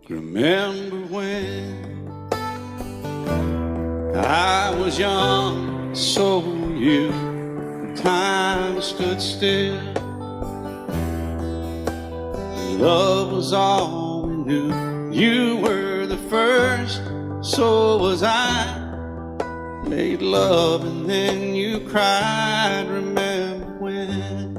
Remember when I was young, so were you, and time stood still. Love was all we knew. You were the first, so was I. Made love and then you cried. Remember when?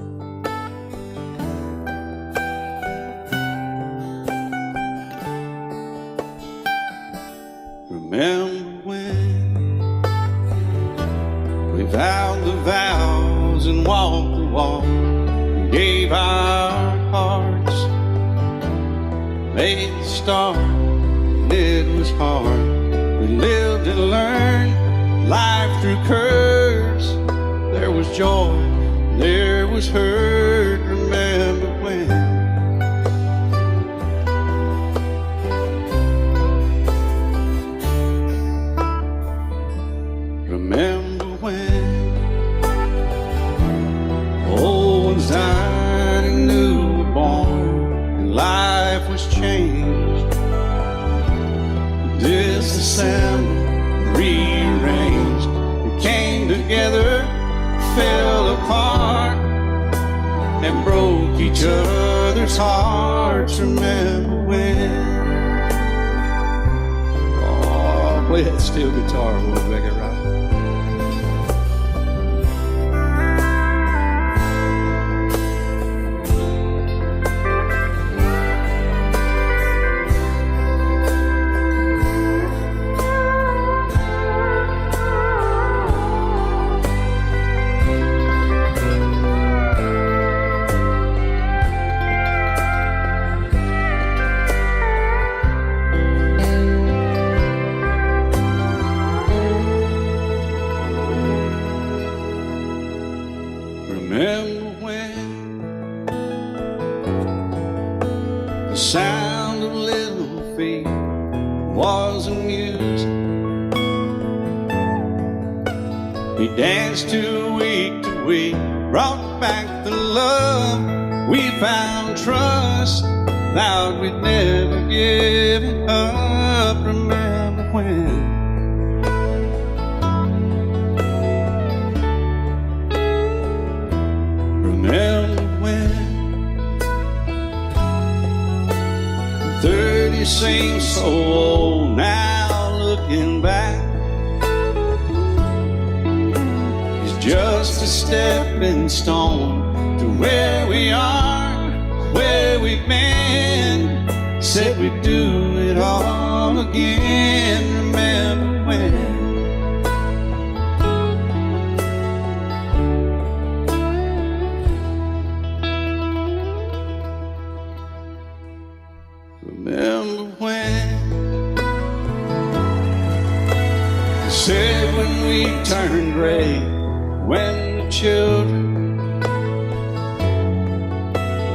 Remember when we vowed the vows and walked the walk and gave our hearts, made the start, and it was hard. We lived and learned life through curves. There was joy, there was hurt. Remember when? Remember when old ones died and new were born, and life was changed, disassembled, rearranged. We came together, fell apart, and broke each other's hearts. Remember when? Oh, play that steel guitar, we'll make it right. Remember when the sound of little feet was amusing? We danced to week, brought back the love. We found trust, vowed we'd never give it up. Remember when? Remember when 30 seems so old now, looking back. It's just a stepping stone to where we are, where we've been. Said we'd do it all again. Remember when? Remember when they said when we turned gray, when the children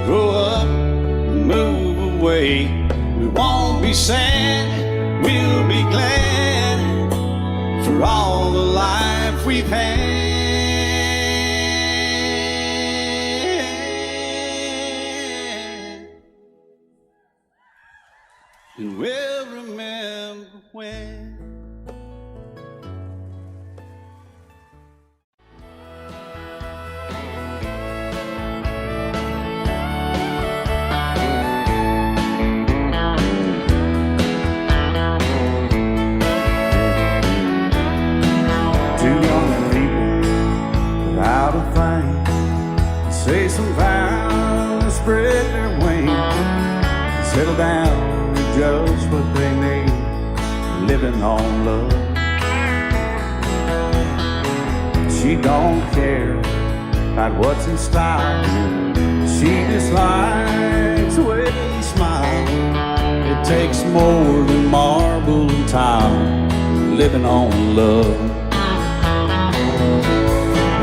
grow up and move away, we won't be sad, we'll be glad for all the life we've had. And we'll remember when. Two young people without a thing say some vows, spread their wings, settle down just what they need, living on love. She don't care about what's in style, she just likes the way he smiles. It takes more than marble and tile, living on love.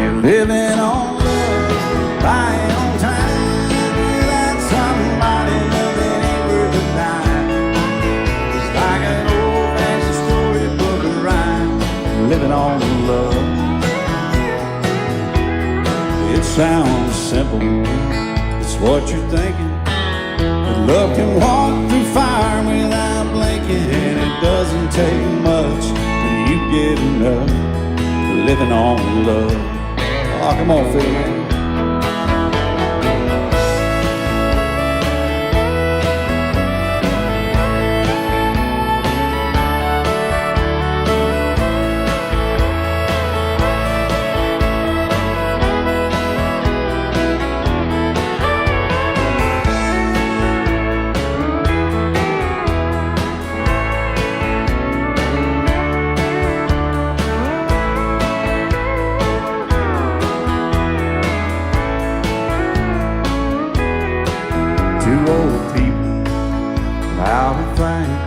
And living on love, buying on time, without somebody loving ain't worth a dime. Like an old-fashioned storybook of rhyme, living on love. It sounds simple, it's what you're thinking, but Love can walk through fire without blinking, and it doesn't take much when you get enough living on love. Oh, come on, Phil, man. Two old people out of fame,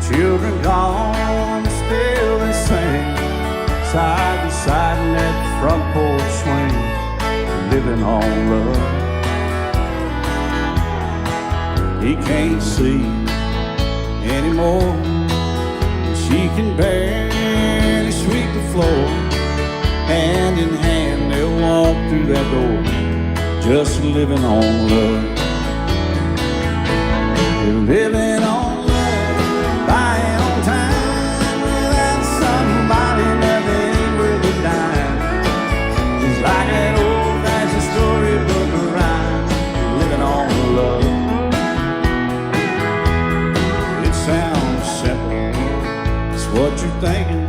children gone, still they sing, side by side in that front porch swing, living on love. He can't see anymore, she can barely sweep the floor. Hand in hand they'll walk through that door, just living on love. Living on love, buying on time, without somebody nothing worth a dime. It's like that old-fashioned storybook rhyme, living on love. It sounds simple, it's what you're thinking,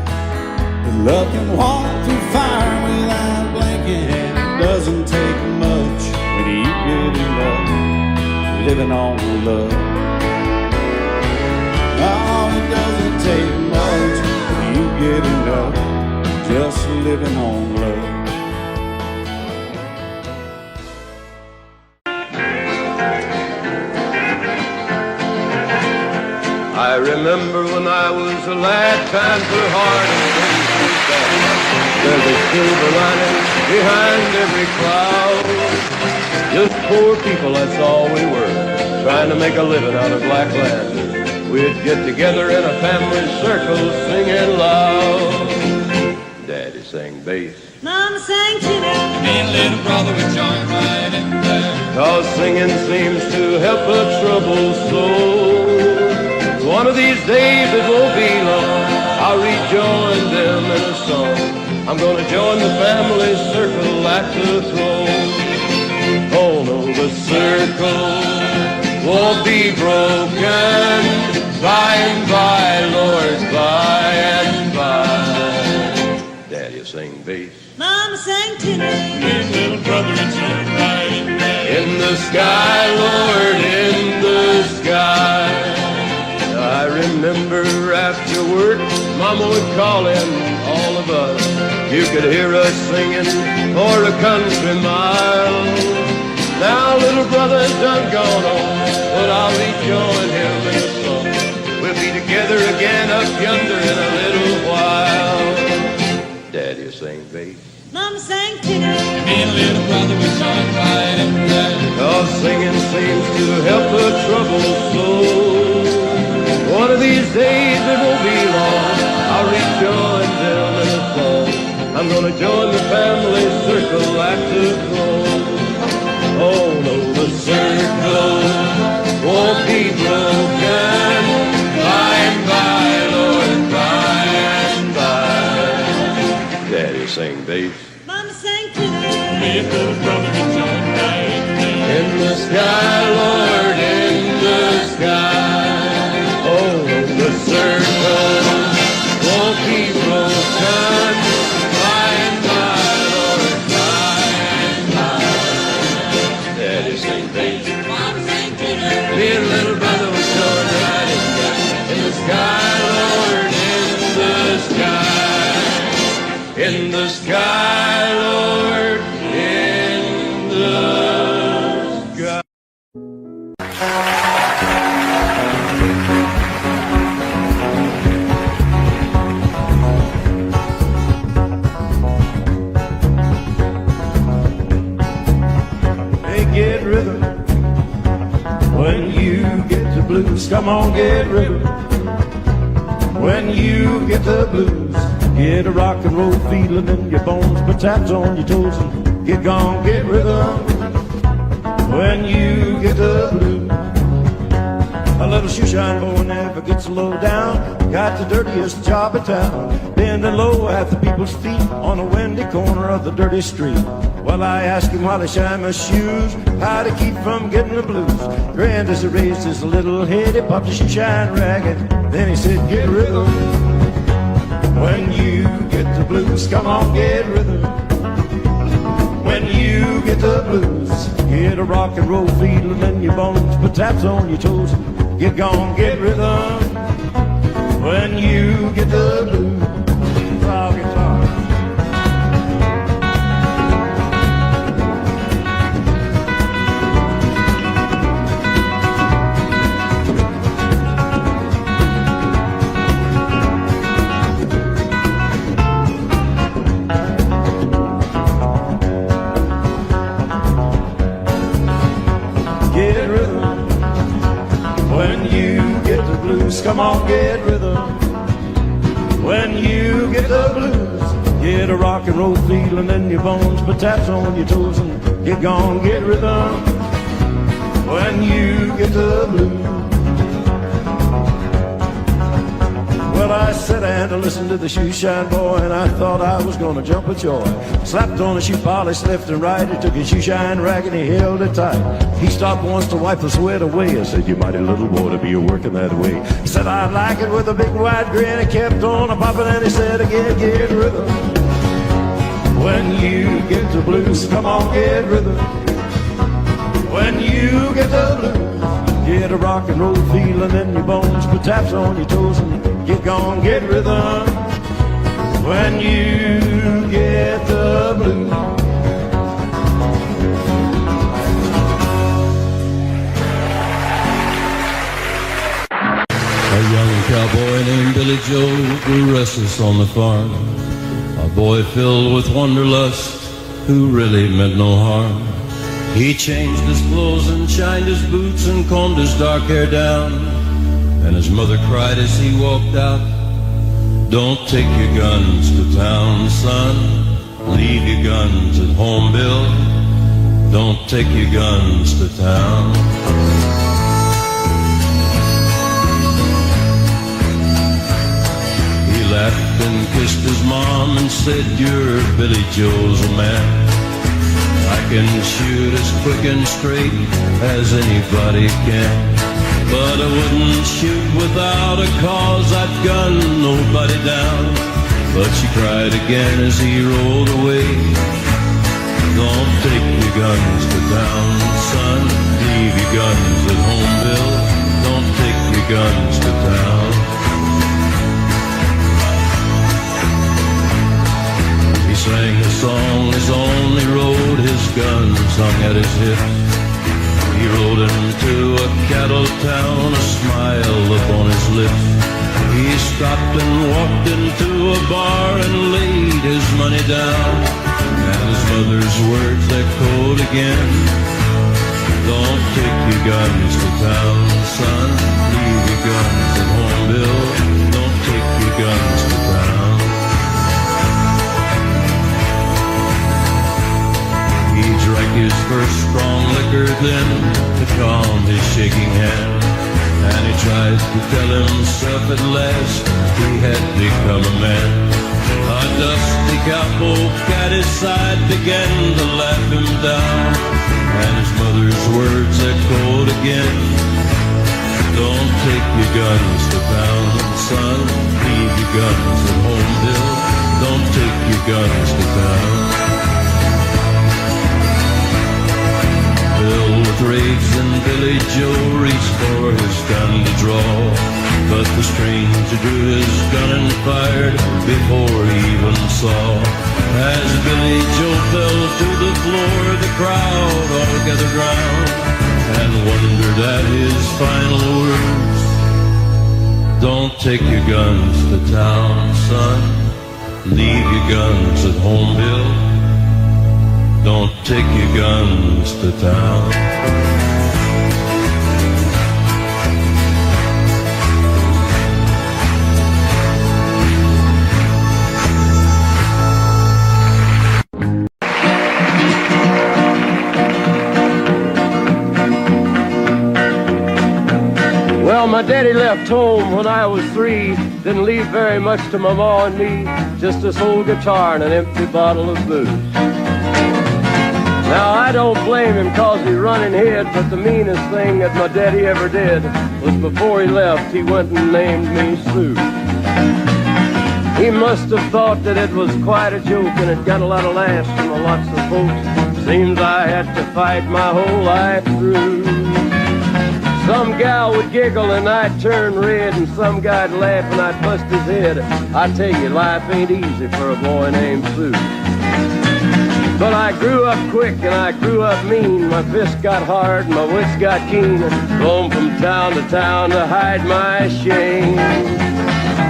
but love can walk through fire without blinking, and it doesn't take much when you get in love, living on love. Oh, it doesn't take much when you get enough, just living on love. I remember when I was a lad, times were hard and things were bad. There's a silver lining behind every cloud. Just poor people, that's all we were, trying to make a living out of black land. We'd get together in a family circle singing loud. Daddy sang bass, Mama sang tenor, Me and little brother would join right in there. 'cause singing seems to help a troubled soul. One of these days, it won't be long, I'll rejoin them in a song. I'm gonna join the family circle at the throne. Oh no, the circle won't be broken. By and by, Lord, by and by. Daddy will sing bass. Mama sang tenor, Me and little brother would join right in there. In the sky, Lord, in the sky. I remember after work, Mama would call in all of us. You could hear us singing for a country mile. Now little brother's done gone on, but I'll rejoin him in a song. We'll be together again up yonder in a little while. Daddy will sing bass. Mama sang tenor, Me and little brother would join right in there. 'Cause singing seems to help a troubled soul. One of these days, it won't be long, I'll rejoin them in a song. I'm gonna join the family circle at the throne. Oh no, the circle won't be broken. By and by, Lord, by and by. Daddy sing bass. Mama sang tenor, Me and little brother would join right in there. In the sky, Lord, in the sky. Oh, the circle won't be broken. By and by, Lord, by and by. Daddy sing bass. Mama sang tenor, Me and little brother was joined right in there. In the sky, Lord, in the sky. In the sky, Lord, in the sky. Hey, get rhythm when you get the blues. Come on, get rhythm when you get the blues. Get a rock and roll feeling in your bones, put taps on your toes and get gone, get rhythm when you get the blues. A little shoeshine boy never gets low down. Got the dirtiest job in town. Bending low at the people's feet on a windy corner of the dirty street. Well, I asked him while he shined my shoes how to keep from getting the blues. Grinned as he raised his little head, he popped his shoeshine rag, and then he said, get rhythm. When you get the blues, come on, get rhythm. When you get the blues, get a rock and roll feeling in your bones, put taps on your toes, get gone, get rhythm. When you get the blues, oh, guitar. Get rhythm. When you get the blues, come on, get rhythm. When you get the blues, get a rock and roll feeling in your bones, put taps on your toes and get gone, get rhythm. When you get the blues. Well, I sat down to listen to the shoeshine boy, and I thought I was gonna jump with joy. Slapped on the shoe polish left and right. He took his shoeshine rag and he held it tight. He stopped once to wipe the sweat away. I said, you mighty little boy to be working that way. He said, I'd like it with a big wide grin. He kept on a popping and he said again, get rhythm. When you get the blues, come on, get rhythm. When you get the blues, get a rock and roll feeling in your bones, put taps on your toes and get gone, get rhythm. When you get the blues. A young cowboy named Billy Joe grew restless on the farm. A boy filled with wanderlust who really meant no harm. He changed his clothes and shined his boots and combed his dark hair down. And his mother cried as he walked out, don't take your guns to town, son. Leave your guns at home, Bill. Don't take your guns to town. He laughed and kissed his mom and said, you're Billy Joe's a man. I can shoot as quick and straight as anybody can, but I wouldn't shoot without a cause. I'd gun nobody down. But she cried again as he rolled away, don't take your guns to town, son. Leave your guns at home, Bill. Don't take your guns to town. He sang a song as on he rode, his guns hung at his hips. He rode into a cattle town, a smile upon his lips. He stopped and walked into a bar and laid his money down. And his mother's words echoed again, don't take your guns to town, son. Leave your guns at home, Bill. Don't take your guns to town. He drank his first strong liquor then to calm his shaking hand, and he tried to tell himself at last he had become a man. A dusty cowpoke at his side began to laugh him down, and his mother's words echoed again, don't take your guns to town, son. Leave your guns at home, Bill. Don't take your guns to town. Filled with rage, and Billy Joe reached for his gun to draw, but the stranger drew his gun and fired before he even saw. As Billy Joe fell to the floor, the crowd all gathered round and wondered at his final words, don't take your guns to town, son. Leave your guns at home, Bill. Don't take your guns to town. my daddy left home when I was 3. Didn't leave very much to my ma and me, just this old guitar and an empty bottle of booze. Now I don't blame him 'cause he run and hid, but the meanest thing that my daddy ever did was before he left, he went and named me Sue. He must have thought that it was quite a joke, and it got a lot of laughs from lots of folks. Seems I had to fight my whole life through. Some gal would giggle and I'd turn red, and some guy'd laugh and I'd bust his head. I tell you, life ain't easy for a boy named Sue. But I grew up quick and I grew up mean. My fists got hard and my wits got keen. Roamed from town to hide my shame.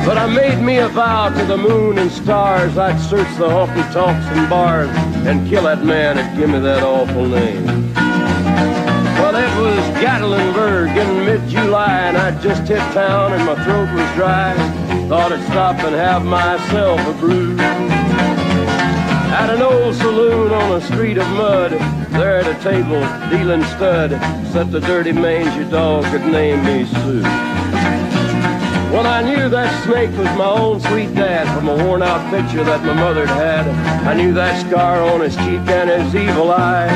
But I made me a vow to the moon and stars, I'd search the honky-tonks and bars and kill that man that give me that awful name. Well, it was Gatlinburg in mid-July, and I'd just hit town and my throat was dry. Thought I'd stop and have myself a brew. At an old saloon on a street of mud, there at a table, dealing stud, sat the dirty mangy dog that named me Sue. Well, I knew that snake was my own sweet dad from a worn-out picture that my mother'd had. I knew that scar on his cheek and his evil eye.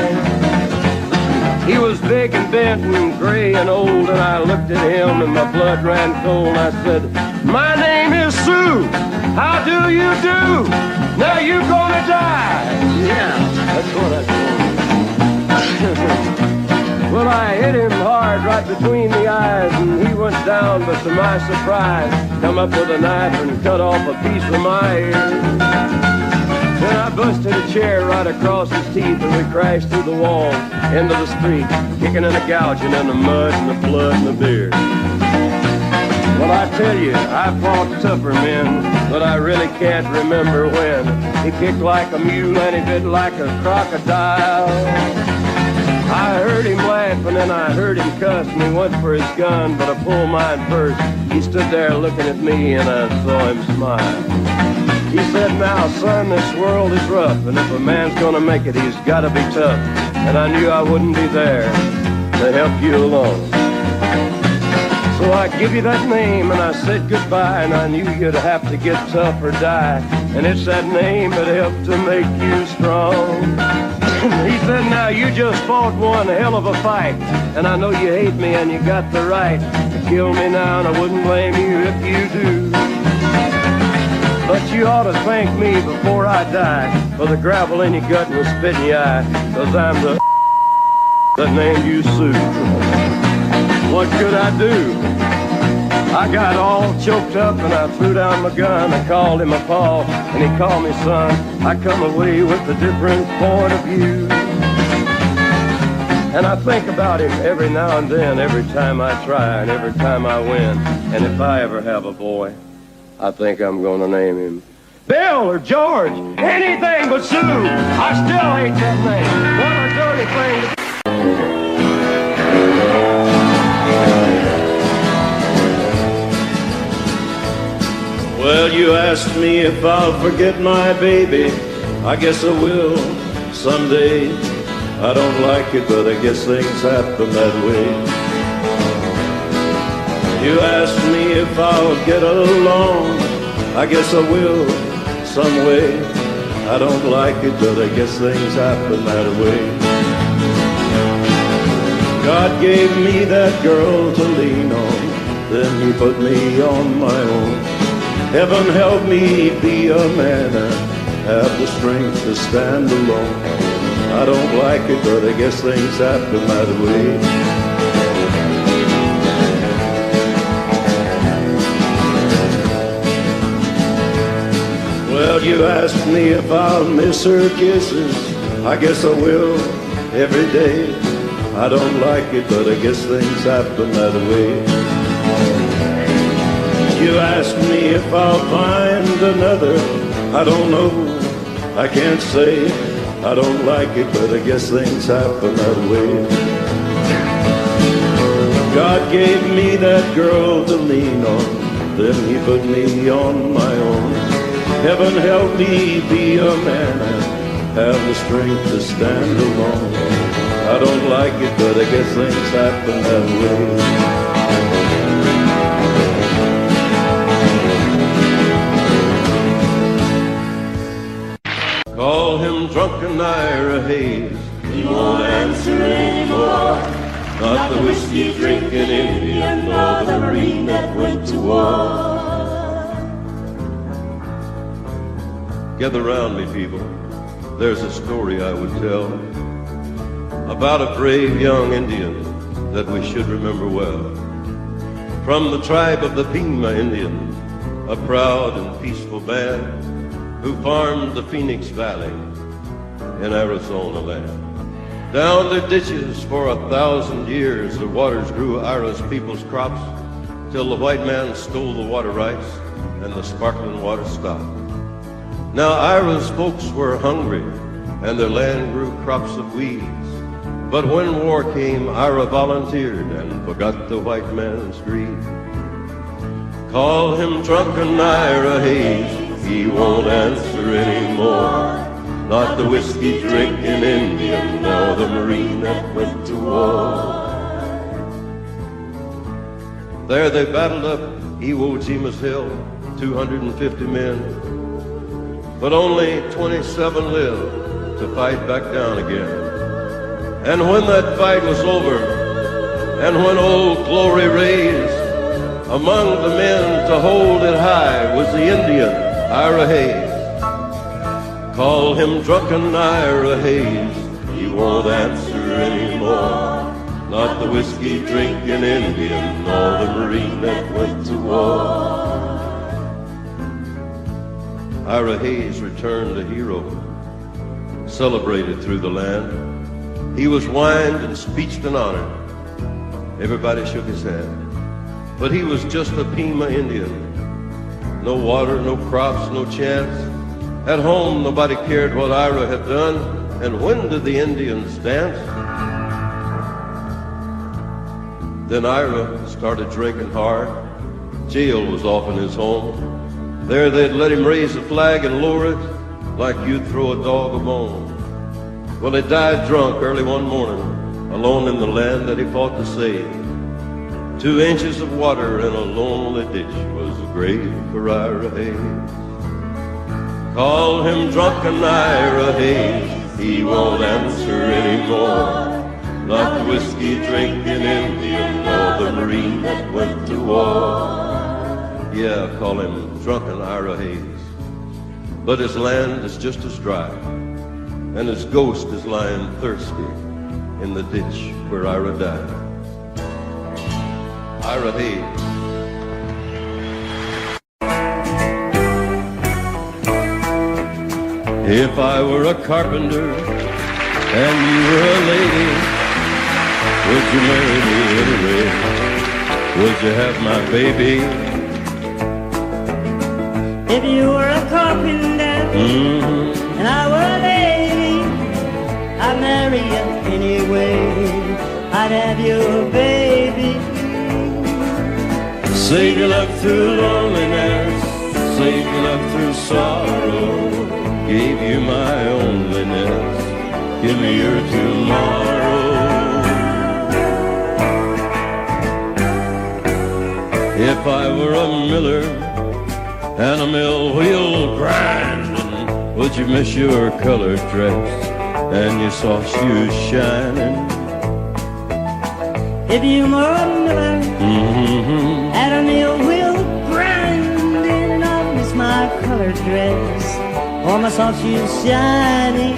He was big and bent and gray and old, and I looked at him and my blood ran cold. I said, "My name is Sue. How do you do? Now you're gonna die." Yeah, that's what I told him. Well, I hit him hard right between the eyes, and he went down, but to my surprise, come up with a knife and cut off a piece of my ear. Then I busted a chair right across his teeth, and we crashed through the wall into the street, kicking and a gouging in the mud and the blood and the beer. Well, I tell you, I fought tougher men, but I really can't remember when. He kicked like a mule and he bit like a crocodile. I heard him laugh and then I heard him cuss, and he went for his gun, but I pulled mine first. He stood there looking at me and I saw him smile. He said, "Now, son, this world is rough, and if a man's gonna make it, he's gotta be tough." And I knew I wouldn't be there to help you along. So I give you that name and I said goodbye, and I knew you'd have to get tough or die. And it's that name that helped to make you strong. He said, "Now you just fought one hell of a fight, and I know you hate me and you got the right to kill me now, and I wouldn't blame you if you do. But you ought to thank me before I die for the gravel in your gut and the spit in your eye, 'cause I'm the that named you Sue." What could I do? I got all choked up and I threw down my gun. I called him a paw and he called me son. I come away with a different point of view. And I think about him every now and then, every time I try and every time I win. And if I ever have a boy, I think I'm gonna name him Bill or George, anything but Sue. I still hate that name. What a dirty thing to Well, you asked me if I'll forget my baby. I guess I will someday. I don't like it, but I guess things happen that way. You asked me if I'll get along. I guess I will some way. I don't like it, but I guess things happen that way. God gave me that girl to lean on, then he put me on my own. Heaven help me be a man and have the strength to stand alone. I don't like it, but I guess things happen that way. Well, you asked me if I'll miss her kisses. I guess I will every day. I don't like it, but I guess things happen that way. You asked me if I'll find another. I don't know, I can't say. I don't like it, but I guess things happen that way. God gave me that girl to lean on, then he put me on my own. Heaven help me be a man and have the strength to stand alone. I don't like it, but I guess things happen that way. him drunken Ira Hayes. He won't answer anymore. Not the whiskey drinking Indian, nor the Marine that went to war. Gather round me, people. There's a story I would tell about a brave young Indian that we should remember well. From the tribe of the Pima Indian, a proud and peaceful band who farmed the Phoenix Valley in Arizona land. Down their ditches for 1,000 years, the waters grew Ira's people's crops till the white man stole the water rights and the sparkling water stopped. Now Ira's folks were hungry and their land grew crops of weeds. But when war came, Ira volunteered and forgot the white man's greed. Call him drunken Ira Hayes, he won't answer anymore. Not the whiskey drinking Indian, nor the Marine that went to war. There they battled up Iwo Jima's hill, 250 men. But only 27 lived to fight back down again. And when that fight was over, and when Old Glory raised, among the men to hold it high was the Indian, Ira Hayes. Call him drunken Ira Hayes, he won't answer anymore. Not the whiskey drinking Indian, nor the Marine that went to war. Ira Hayes returned a hero, celebrated through the land. He was wined and speeched and honored. Everybody shook his hand. But he was just a Pima Indian. No water, no crops, no chance. At home, nobody cared what Ira had done. And when did the Indians dance? Then Ira started drinking hard. Jail was often his home. There they'd let him raise a flag and lower it like you'd throw a dog a bone. Well, he died drunk early one morning, alone in the land that he fought to save. 2 inches of water in a lonely ditch was a grave for Ira Hayes. Call him drunken Ira Hayes, he won't answer anymore. Not the whiskey drinking Indian, nor the Marine that went to war. Yeah, call him drunken Ira Hayes. But his land is just as dry, and his ghost is lying thirsty in the ditch where Ira died. Ira Hayes. If I were a carpenter and you were a lady, would you marry me anyway? Would you have my baby? If you were a carpenter and I were a lady, I'd marry you anyway. I'd have your baby. Save your love through loneliness, save your love through sorrow. Gave you my onlyness, give me your tomorrow. If I were a miller and a mill wheel grinding, would you miss your colored dress and your soft shoes shining? If you were a miller and a mill wheel grinding, and I'd miss my colored dress or my soft shoes shining.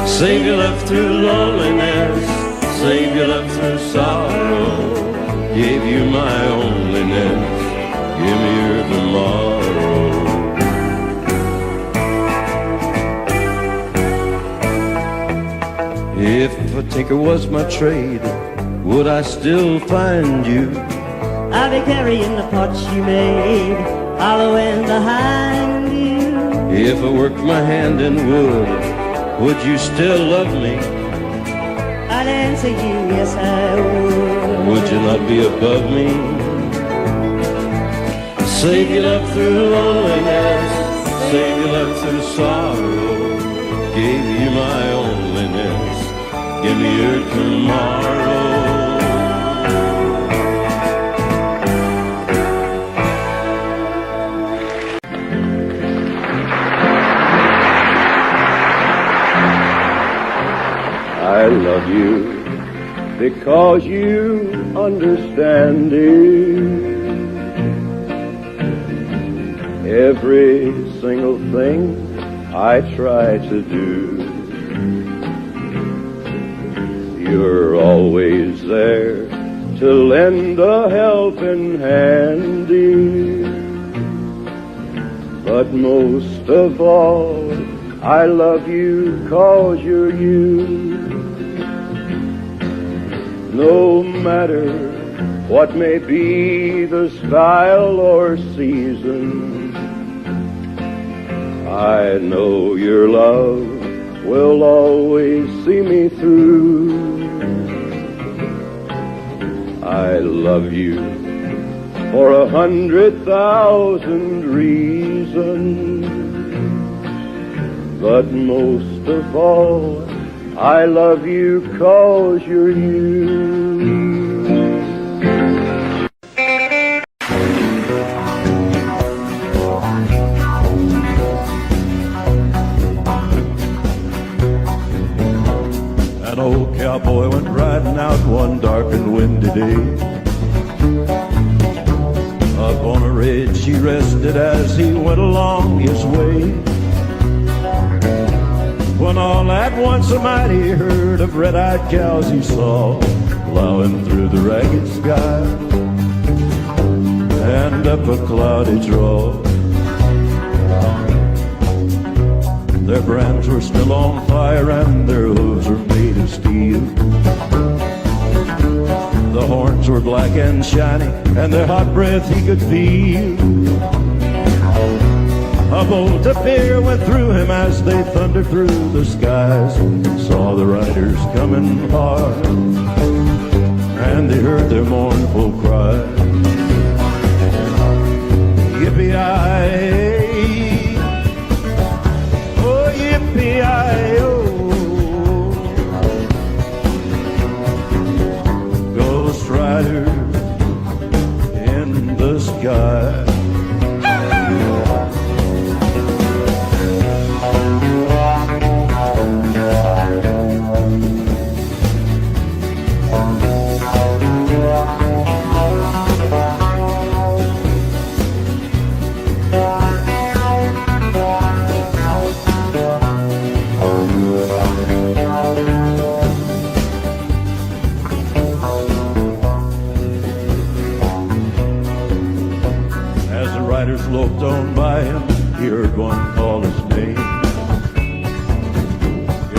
Save your love through loneliness, save your love through sorrow. Gave you my onlyness, give me your tomorrow. If a tinker was my trade, would I still find you? I'll be carrying the pots you made, following behind you. If I worked my hand in wood, would you still love me? I'd answer you, yes I would. Would you not be above me? Save your love through loneliness, save your love through sorrow. Gave you my onlyness, give me your tomorrow. I love you because you understand it. Every single thing I try to do, you're always there to lend a helping hand, dear. But most of all, I love you 'cause you're you. No matter what may be the style or season, I know your love will always see me through. I love you for 100,000 reasons, but most of all, I love you 'cause you're you. An old cowboy went riding out one dark and windy day. Up on a ridge he rested as he went along his way, when all at once a mighty herd of red-eyed cows he saw plowing through the ragged sky and up a cloudy draw. Their brands were still on fire and their hooves were made of steel. The horns were black and shiny and their hot breath he could feel. A bolt of fear went through him as they thundered through the skies. Saw the riders coming hard and they heard their mournful cry. Yippee-yi-yi, oh yippee-yi-yo, ghost rider in the sky. Loped on by him, he heard one call his name.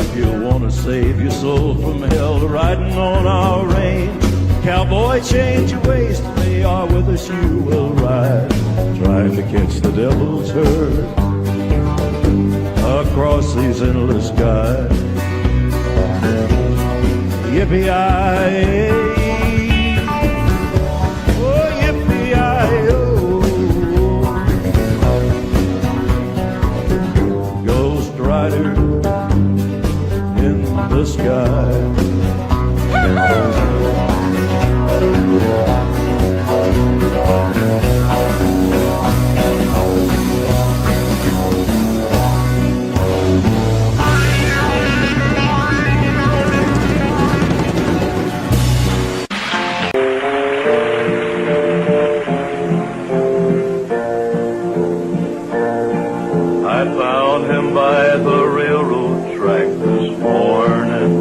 If you want to save your soul from hell, riding on our range, cowboy, change your ways, they are with us, you will ride, trying to catch the devil's herd across these endless skies. Yippee-yi-yi, oh yippee-yi-yo, rider in the sky. I found him by the railroad track this morning.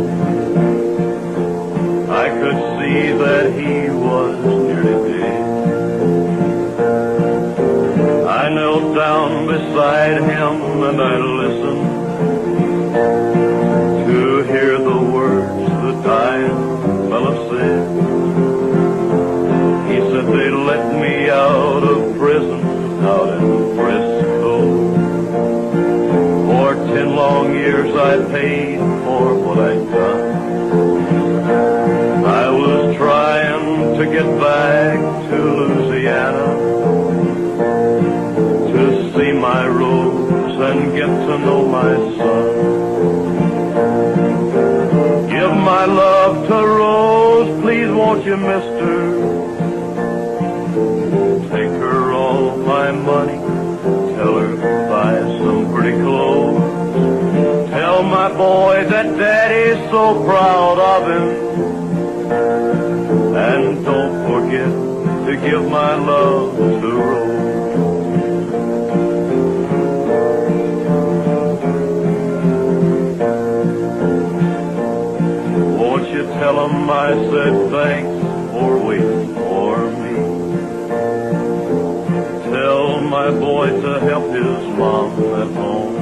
I could see that he was nearly dead. I knelt down beside him and I listened to hear the words the dying fellow said. He said they let me out of prison out in Frisco. For 10 long years I paid for what I'd done. I was trying to get back to Louisiana to see my Rose and get to know my son. Give my love to Rose, please won't you, mister? Take her all my money, tell her buy some pretty clothes. Tell my boy that Daddy's is so proud of him. And don't forget to give my love to Rose. Won't you tell him I said thanks for waiting for me? Tell my boy to help his mom at home.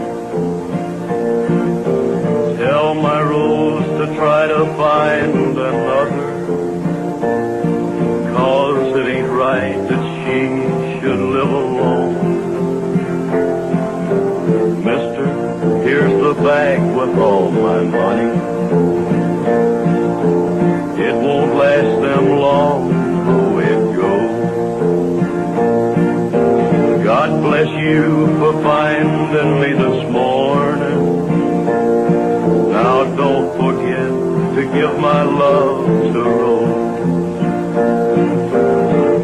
Tell my Rose to try to find another, 'cause it ain't right that she should live alone. Mister, here's the bag with all my money. It won't last them long, the way it goes. God bless you for finding me this morning. Now don't forget to give my love to Rose.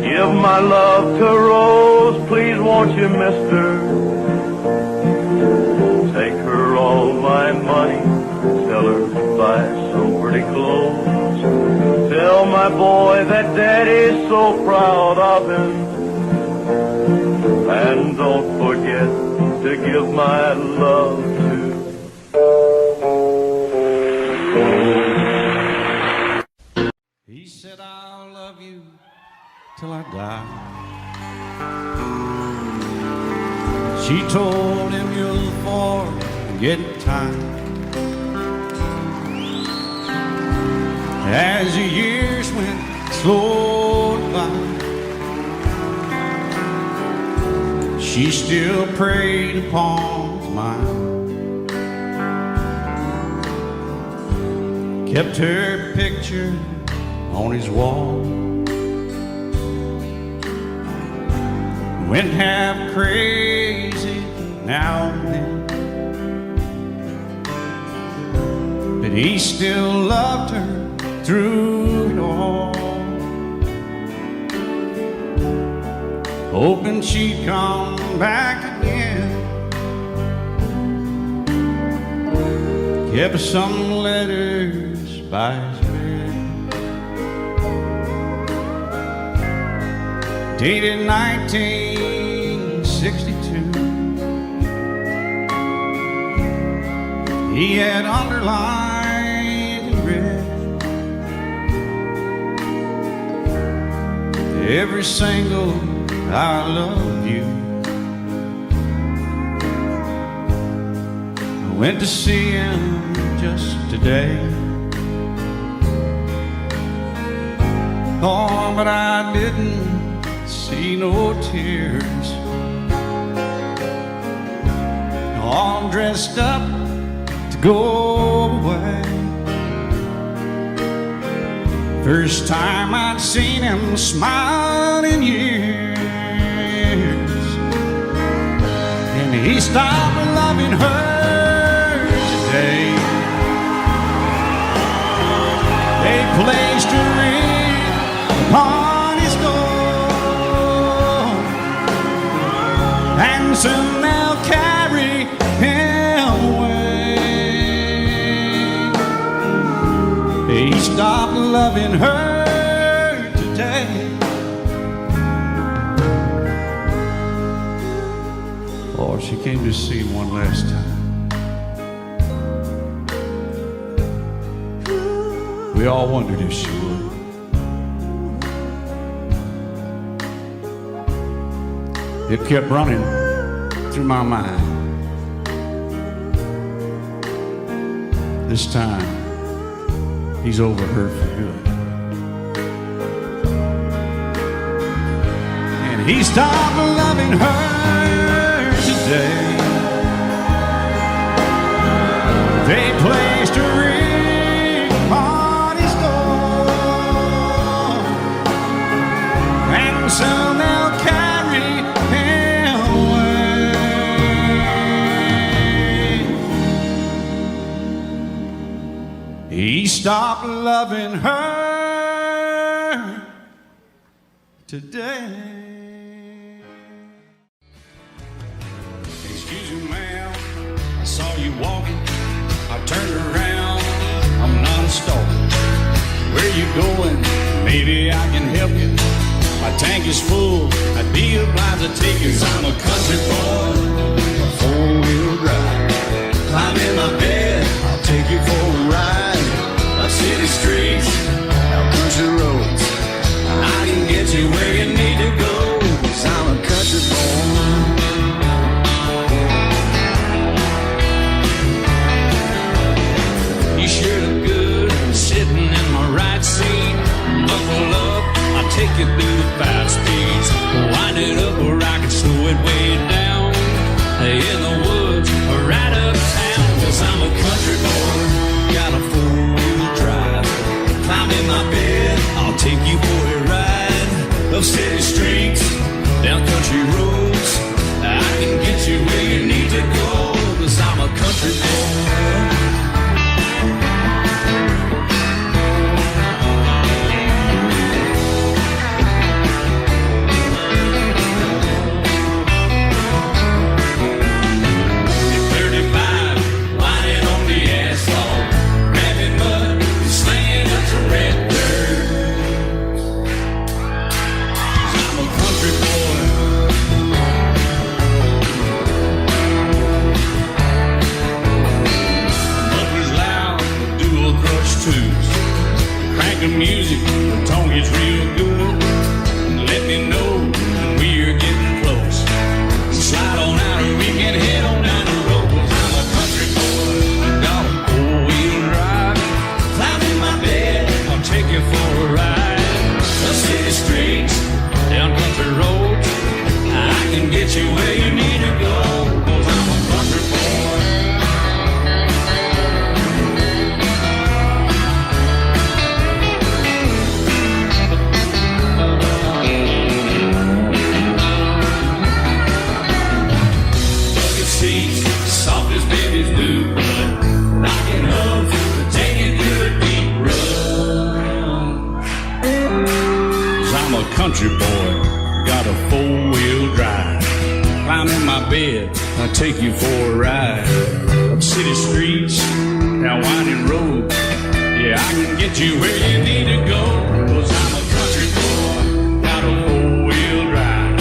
Give my love to Rose, please won't you, mister? Take her all my money, tell her to buy some pretty clothes. Tell my boy that Daddy's so proud of him. And don't forget to give my love to He said, I'll love you till I die. She told him, you'll forget time. As the years went slowly by, she still preyed upon his mind. Kept her picture on his wall. Went half crazy now and then, but he still loved her through it all, hoping she'd come back again. Kept some letters by his bed, dated 1962. He had underlined in red every single I love you. I went to see him just today. Oh, but I didn't see no tears. All dressed up to go away. First time I'd seen him smile in years. And he stopped loving her today. They placed a ring upon his door, and soon they'll carry him away. He stopped loving her today. Oh, she came to see him one last time. We all wondered if she would. It kept running through my mind. This time, he's over her for good. And he stopped loving her today. They placed a ring on his door, and soon they'll carry him away. He stopped loving her today. Excuse me, ma'am, I saw you walking. I turned around, I you going? Maybe I can help you. My tank is full, I'd be obliged to take you. 'Cause I'm a country boy, a four-wheel drive. Climb in my bed, I'll take you for a ride. Up city streets, out country roads, I can get you where you need to go. 'Cause I'm a country boy. You sure look good sitting in my right seat. Buckle up, I'll take you through the fast speeds. Wind it up where I can slow it way down. In the woods or right uptown. 'Cause I'm a country boy, got a four-wheel drive. Climb in my bed, I'll take you for a ride. Up city streets, down country roads, I can get you where you need to go. 'Cause I'm a country boy. Crank the music, the tone gets real good. Let me know when we're getting close. Slide on out and we can head on down the road. 'Cause I'm a country boy, got a four-wheel drive. Climb in my bed, I'll take you for a ride. Up city streets, down country roads, I can get you where you need to go. 'Cause I'm a country boy. Soft as baby's blue blood, knocking up, taking through a deep run. 'Cause I'm a country boy, got a four-wheel drive. Climb in my bed, I'll take you for a ride. Up city streets, down winding roads, yeah, I can get you where you need to go. 'Cause I'm a country boy, got a four-wheel drive.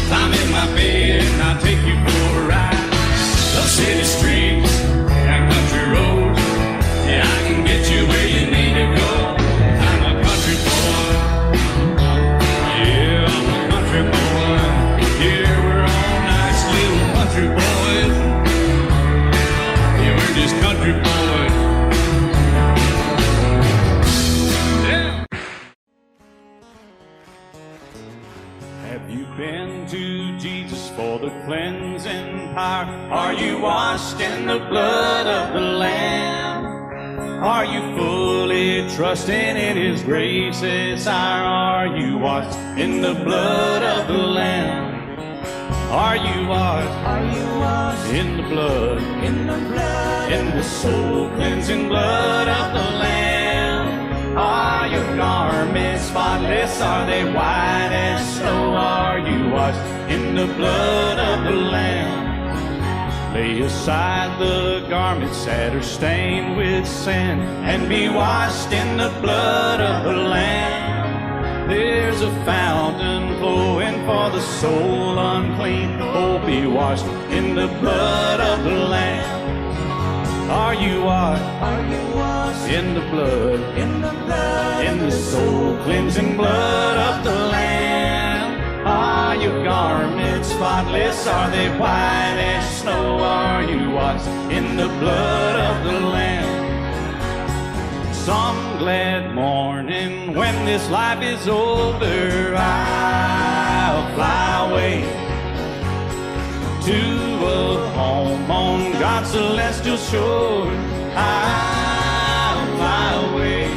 Climb in my bed, and I'll take you for a ride. Up city streets, down country roads, yeah, I can get you where you need to go. I'm a country boy, yeah, I'm a country boy. Yeah, we're all nice little country boys. Yeah, we're just country boys. Yeah. Have you been to Jesus for the cleansing power? Are you washed in the blood of the Lamb? Are you fully trusting in His grace's hour? Are you washed in the blood of the Lamb? Are you washed? Are you washed in the blood? In the blood? In the soul cleansing blood of the Lamb? Are your garments spotless? Are they white as snow? Are you washed in the blood of the Lamb? Lay aside the garments that are stained with sin and be washed in the blood of the Lamb. There's a fountain flowing for the soul unclean. Oh, be washed in the blood of the Lamb. Are you washed? Are you washed in the blood? In the blood? In the soul cleansing blood of the Lamb. Are your garments spotless? Are they white as snow? Are you washed in the blood of the Lamb? Some glad morning when this life is over, I'll fly away to a home on God's celestial shore. I'll fly away.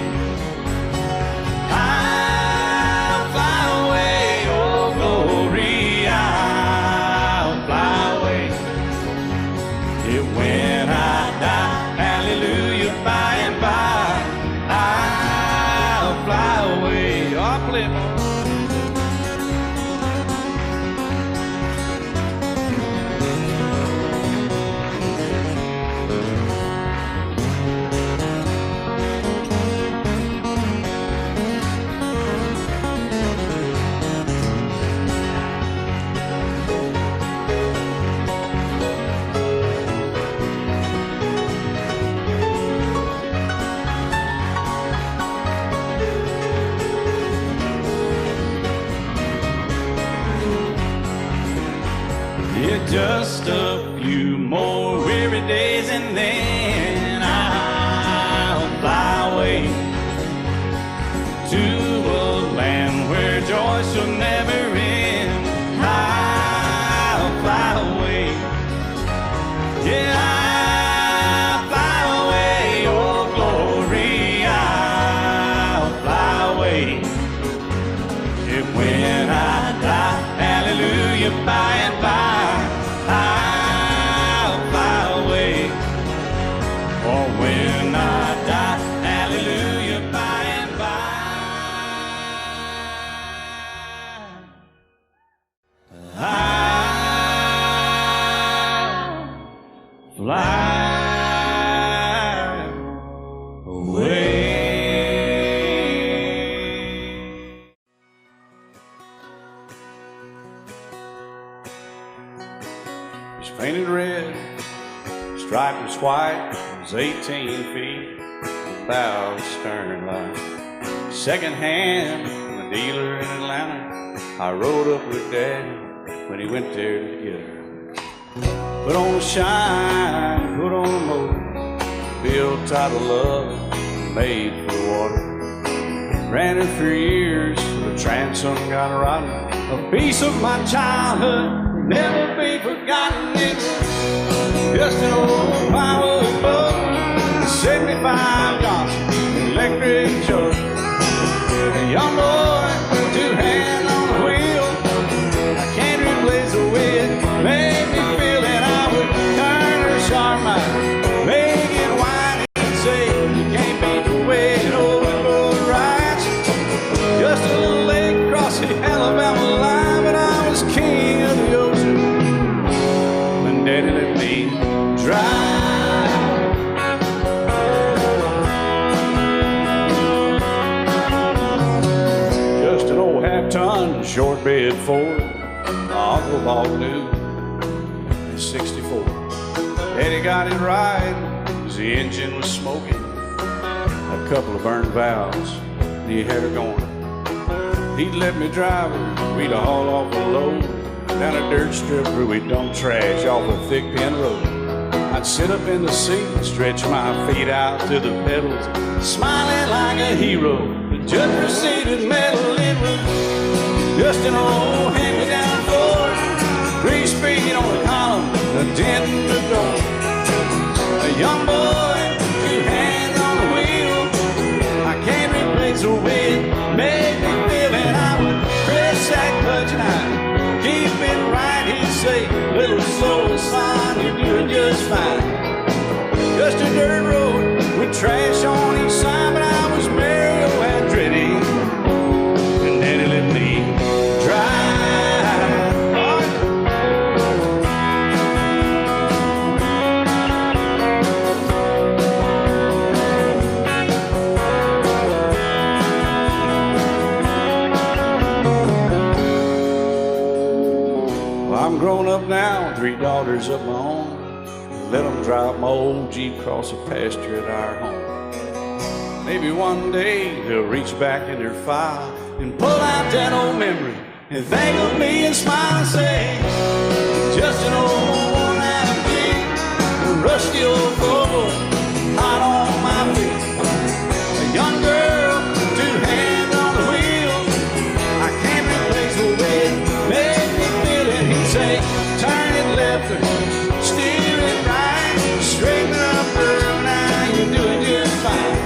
I'll fly away, oh glory, I'll fly away. Yeah, when I die, hallelujah, by and by, I'll fly away. I'll play it. Yeah, I'll fly away, oh glory, I'll fly away. And when I die, hallelujah, by and by, I'll fly away. Or when I die, hallelujah, by and by, I'll fly away. It's painted red, striped was white, it was 18 feet without a stern light. Second hand from a dealer in Atlanta, I rode up with Daddy when he went there to get her. Put on a shine, put on a motor, built out of love, made for the water. Ran her for years, the transom got rotten. A piece of my childhood, never be forgotten. It was just an old firewood boat, 75 Johnson, electric choke. A young boy, two hands on the wheel. I can't replace the way it made me feel that I would turn her sharp mind, make it whine and say, you can't beat the way it overboard rides. Just a little lake across the Alabama line, but I was king of the ocean when Daddy let me drive. Just an old half-ton short bed Ford my uncle bought new in '64. Daddy got it right, cause the engine was smoking, a couple of burned valves, and he had her going. He'd let me drive her, we'd haul off a load down a dirt strip where we'd dump trash off a thick pin road. I'd sit up in the seat and stretch my feet out to the pedals, smiling like a hero. The judge proceeded metal, it was just an old hand-me-down Ford, 3-speed on the column, a dent in the door. A young boy, two hands on the wheel. I can't replace the way it made me feel, and I would press that clutch and I'd keep it right. He'd say, little slow, son, you're doing just fine. Just a dirt road with trash on each side, but I was Mario Andretti, and Daddy let me drive. I'm grown up now, 3 daughters of my own. Let them drive my old Jeep across the pasture at our home. Maybe one day they'll reach back in their file and pull out that old memory and think of me and smile and say, just an old worn-out Jeep, a rusty old Volvo, hot on my feet. A young girl, 2 hands on the wheel. I can't replace the way it made me feel it. He'd say, turn it left or steer it right, straighten up girl, now you're doing just fine.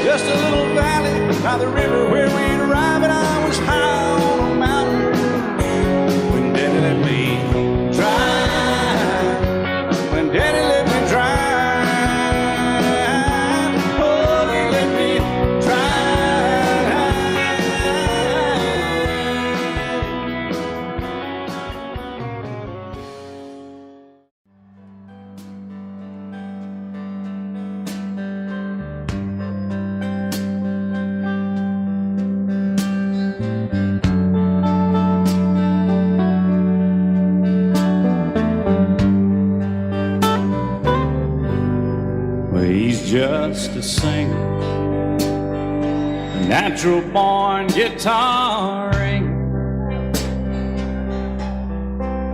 Just a little valley by the river where we'd arrive, and I was high on a mountain when Daddy let me drive. When Daddy let me drive, oh, he let me drive. He's just a singer, a natural born guitaring.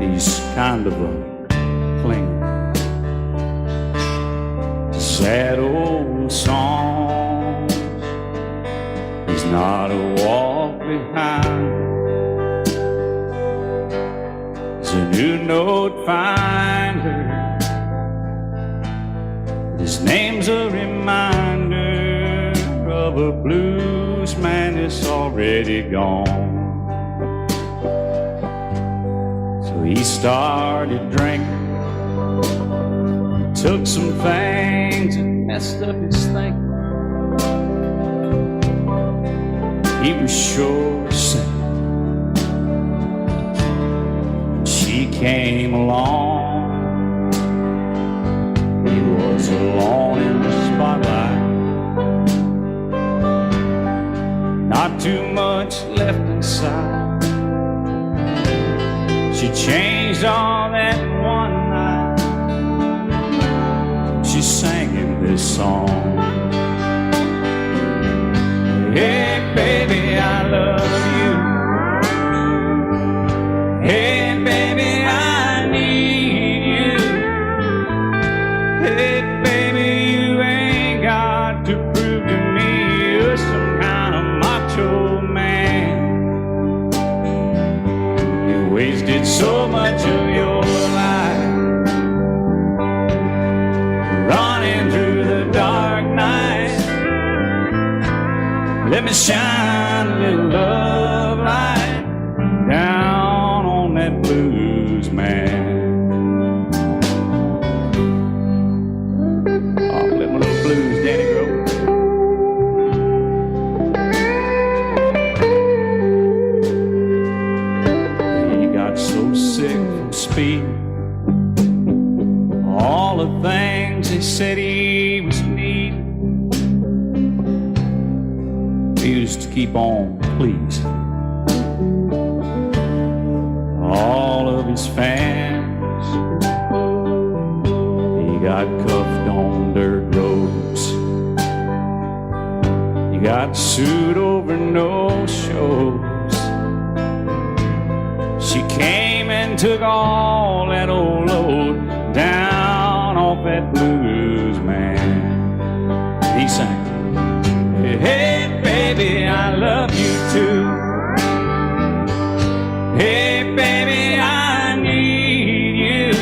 He's kind of a clinger to sad old songs. He's not a walk behind. He's a new note finder His name's a reminder of a blues man that's already gone. So he started drinking, took some things and messed up his thinking. He was sure sick. She came along. He was alone in the spotlight. Not too much left inside. She changed all that one night. She sang him this song. Hey baby, I love you. Hey baby, I need you. Hey baby, you ain't got to prove to me you're some kind of macho man. You wasted so much of your life running through the dark night. Let me shine a little love light down on that blues man. Oh, let my little blues daddy grow. He got so sick from speed. All the things they said he was needing. He used to keep on pleasing all of his fans. He got cuffed on dirt roads. He got sued over no shows. She came and took all that old load down off that blues man. He sang, hey baby, I love you too. Hey baby, I need you.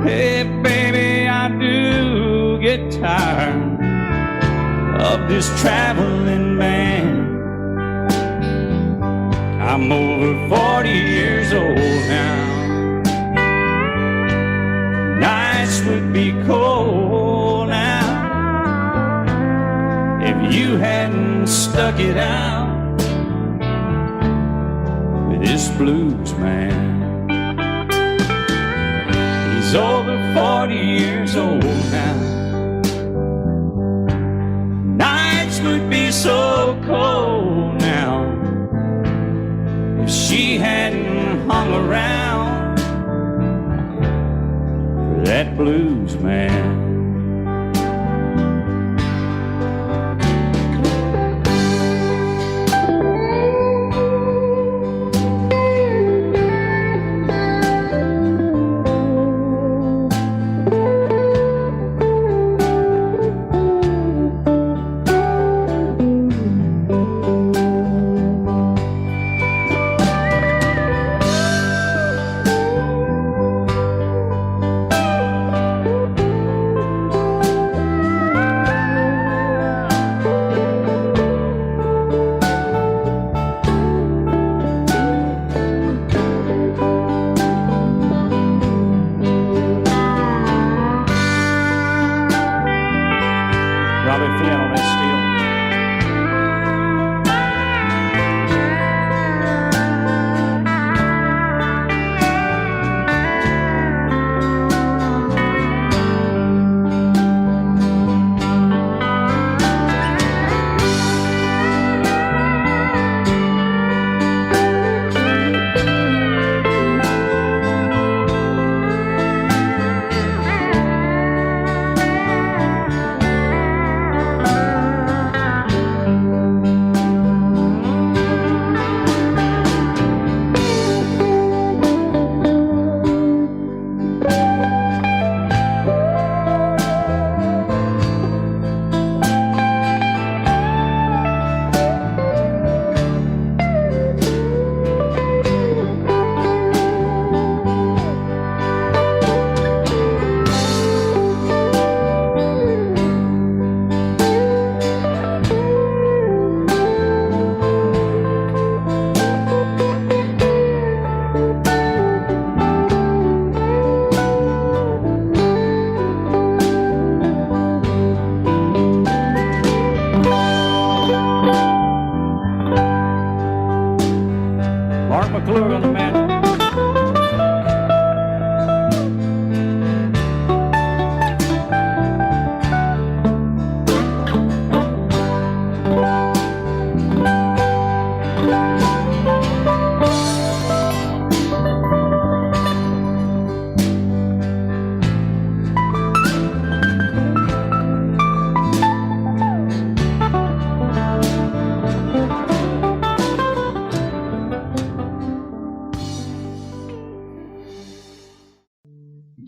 Hey baby, I do get tired of this traveling man. I'm over 40 years old now. Nights would be cold now if you hadn't stuck it out with this blues man. He's over 40 years old now. Nights would be so cold now if she hadn't hung around for that blues man.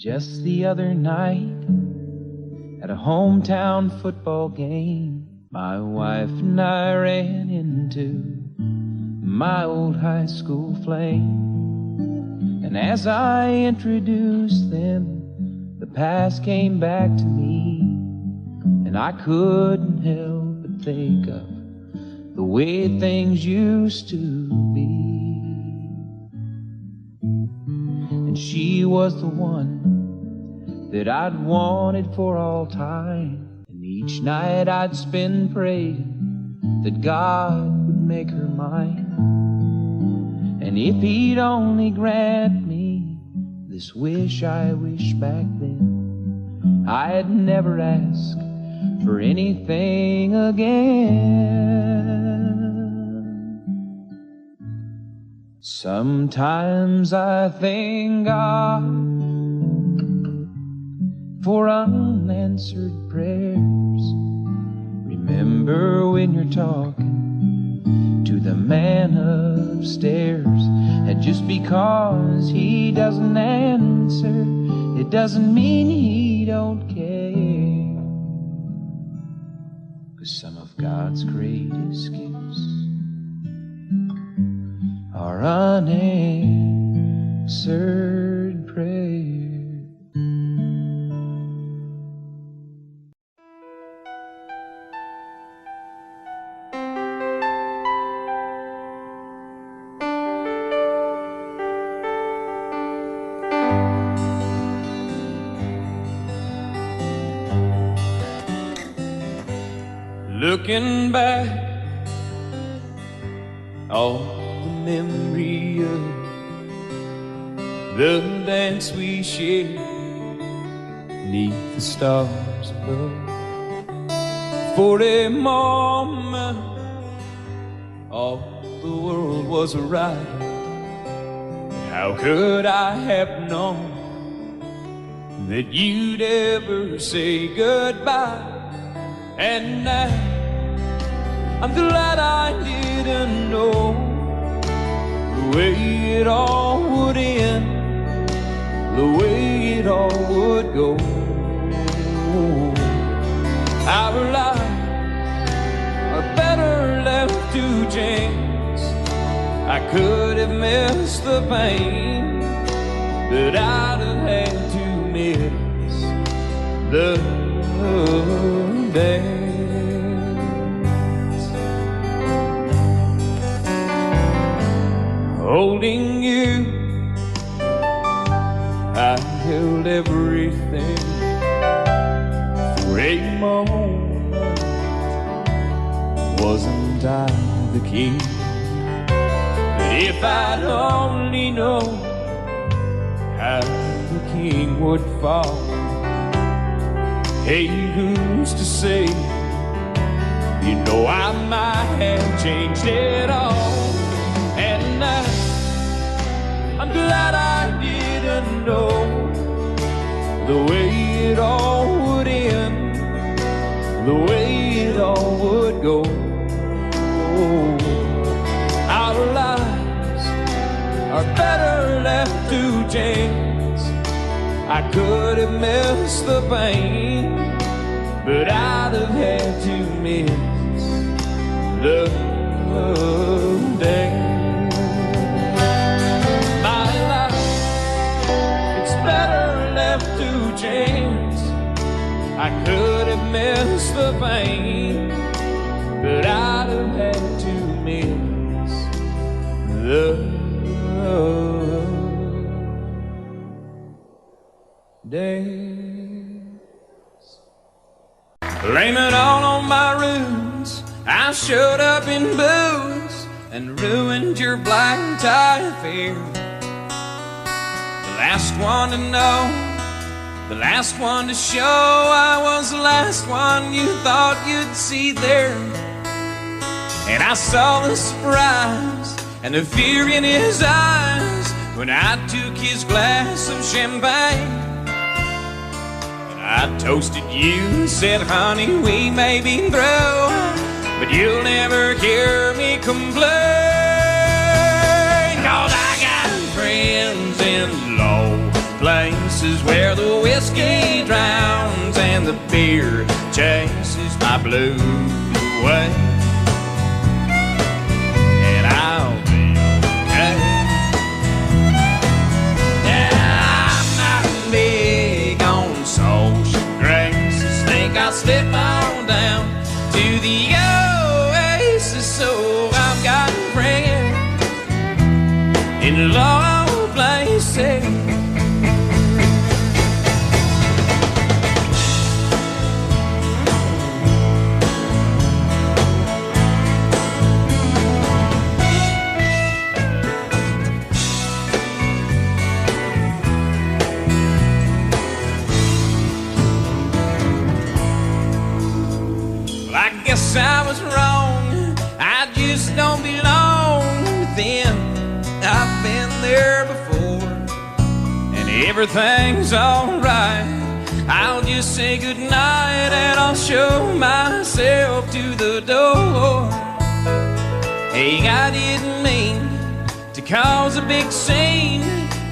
Just the other night, at a hometown football game, my wife and I ran into my old high school flame. And as I introduced them, the past came back to me, and I couldn't help but think of the way things used to be. And she was the one that I'd wanted for all time, and each night I'd spend praying that God would make her mine. And if he'd only grant me this wish I wished back then, I'd never ask for anything again. Sometimes I thank God for unanswered prayers. Remember when you're talking to the man upstairs, and just because he doesn't answer, it doesn't mean he don't care. 'Cause some of God's greatest gifts are unanswered prayers. Looking back, all the memory of the dance we shared neath the stars above. For a moment, all the world was right. How could I have known that you'd ever say goodbye? And now I'm glad I didn't know the way it all would end, the way it all would go. Our lives are better left to chance. I could have missed the pain, but I'd have had to miss the dance. Holding you, I held everything. For a moment, wasn't I the king? But if I'd only known how the king would fall, hey, who's to say? You know I might have changed it all. And now I'm glad I didn't know the way it all would end, the way it all would go. Our lives are better left to chance. I could have missed the pain, but I'd have had to miss the dance. My life, it's better left to chance. I could have missed the pain, but I'd have had to miss the days. Blame it all on my roots. I showed up in booze and ruined your black tie affair. The last one to know, the last one to show I was the last one you thought you'd see there. And I saw the surprise and the fear in his eyes when I took his glass of champagne. I toasted you and said, honey, we may be through, but you'll never hear me complain. 'Cause I got friends in low places where the whiskey drowns and the beer chases my blues away. And I'll be okay. Yeah, I'm not big on social graces. Think I'll slip on down to the oasis. So I've got a friend in low places. Well, I guess I was wrong. I just don't belong with them. I've been there before, and everything's alright. I'll just say goodnight and I'll show myself to the door. Hey, I didn't mean to cause a big scene.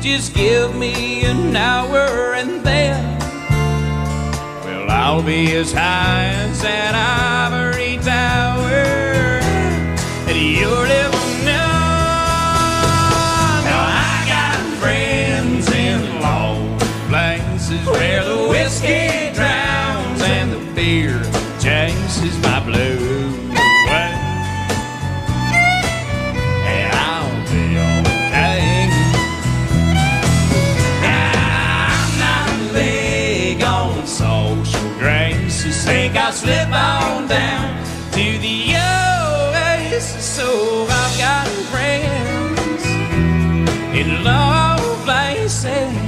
Just give me an hour and then, well, I'll be as high as that ivory tower that you're living in. Where the whiskey drowns and the beer chases my blues away. And I'll be okay. I'm not big on social graces. Think I'll slip on down to the oasis. So I've got friends in low places.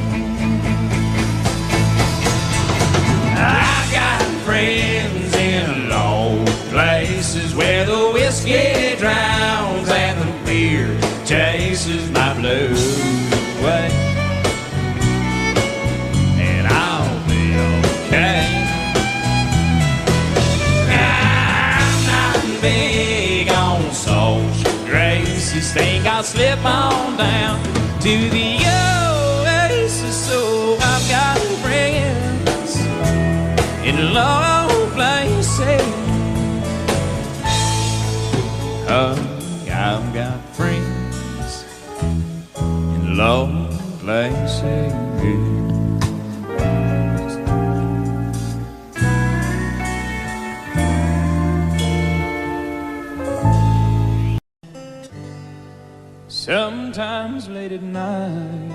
I got friends in low places where the whiskey drowns and the beer chases my blues away. And I'll be okay. I'm not big on social graces. Think I'll slip on down to the oasis. So I've got friends in low places. I've got friends in low places. Sometimes late at night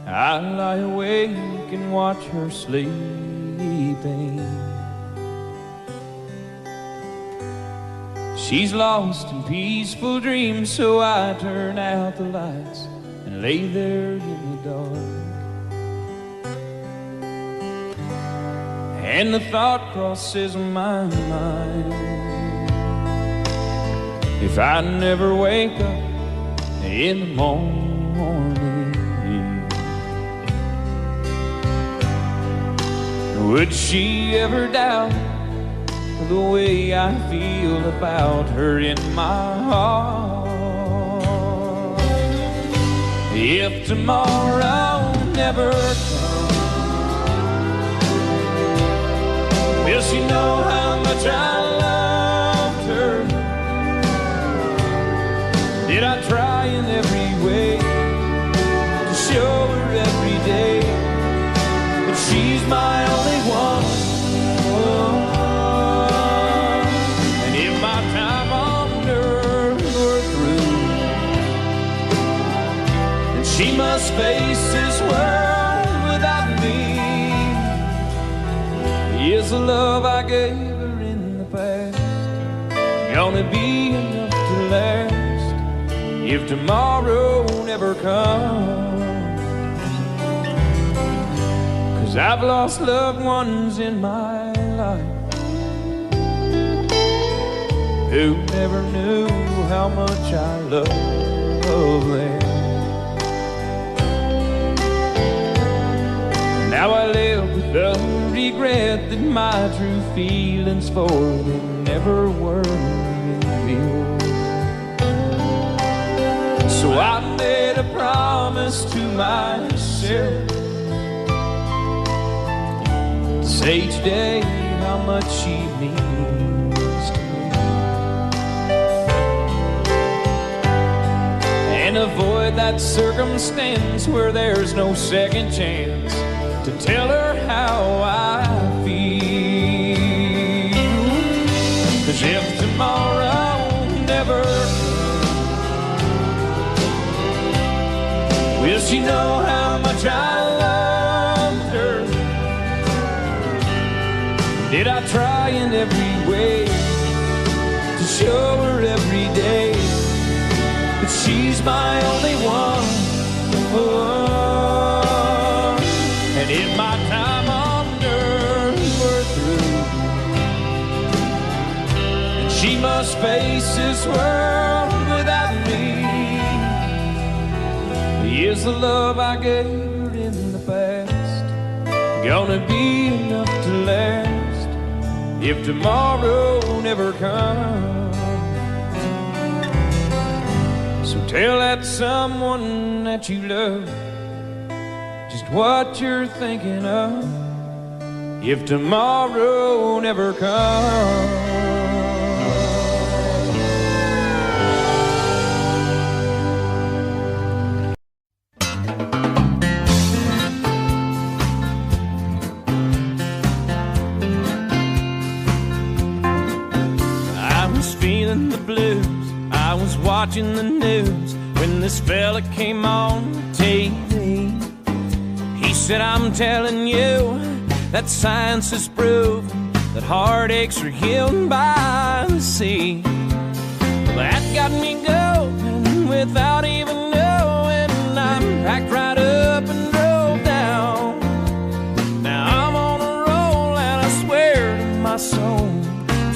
I lie awake and watch her sleeping. She's lost in peaceful dreams, so I turn out the lights and lay there in the dark. And the thought crosses my mind, if I never wake up in the morning, would she ever doubt the way I feel about her in my heart? If tomorrow never comes, will she know how much I loved her? Did I try in every way to show her every day that she's my only one? And if my time on earth were through, then she must face this world without me. Is the love I gave her in the past gonna be enough to last if tomorrow never comes? 'Cause I've lost loved ones in my life who never knew how much I love them. Now I live with the regret that my true feelings for them never were revealed. So I made a promise to myself to say each day how much she means to me, and avoid that circumstance where there's no second chance to tell her how I feel. 'Cause if tomorrow never comes, will she know how much I loved her? Did I try in every way to show her every day that she's my only one? Oh, and if my time on earth were through, and she must face this world without me, is the love I gave her in the past gonna be enough to last if tomorrow never comes? So tell that someone that you love just what you're thinking of if tomorrow never comes. The blues, I was watching the news when this fella came on TV. He said, I'm telling you that science has proven that heartaches are healed by the sea. Well, that got me going without even knowing. I packed right up and drove down. Now I'm on a roll and I swear to my soul,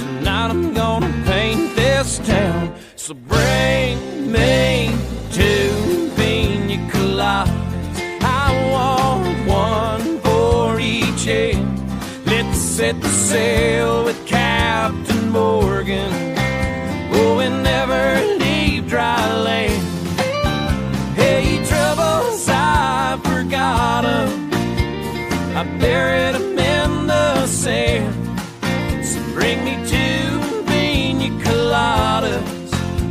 tonight I'm gonna paint this town. So bring me two pina coladas, I want one for each end. Let's set the sail with Captain Morgan, oh, and never leave dry land. Hey, troubles, I forgot 'em, I buried 'em in the sand. So bring me two pina coladas.